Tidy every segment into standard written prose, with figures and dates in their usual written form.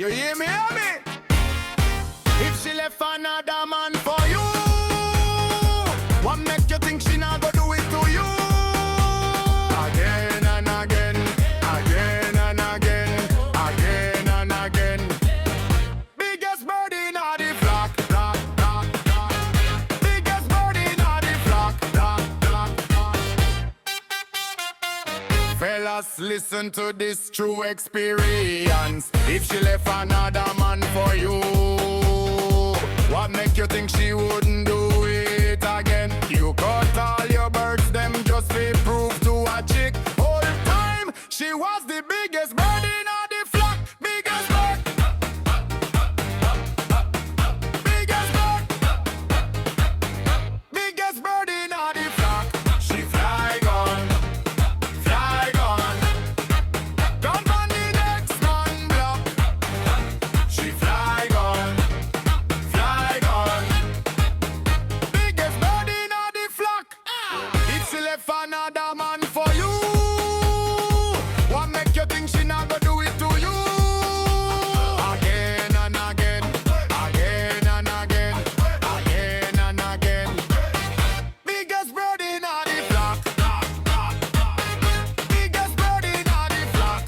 You hear me, hear me? If she left another man for you, what make you think she not go do it to you? Again and again, again and again, again and again. Biggest bird in the flock, flock, flock, flock. Biggest bird in the flock, flock, flock, flock. Fellas, listen to this true experience. If she left another man for you, what make you think she wouldn't do it again? You cut all your birds, them just be proof to a chick. All the time, she was the biggest bird in the flock. Biggest bird. Biggest bird. Biggest bird in the flock. She fly gone. Fly gone. Gone on the next man block. She fly gone. Fly gone. Biggest bird in the flock. If she left another man for you, what make you think she not gonna do it to you? Again and again, again and again, again and again. Biggest bird in the flock. Biggest bird in the flock.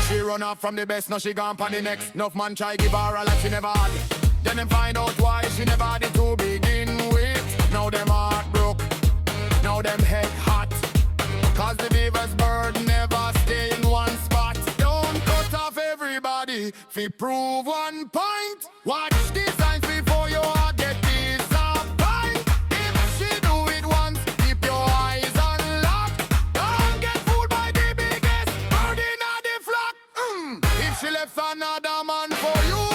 She run off from the best, now she gone pon the next. Enough man try give her a life she never had. Then them find out why she never had it to begin with. Now them heart broke, now them head hot. Cause the beaver's bird never stay in one spot. Don't cut off everybody, fi prove one point. Watch the signs before your heart get disappointed. If she do it once, keep your eyes unlocked. Don't get fooled by the biggest bird in the flock. If she left another man for you,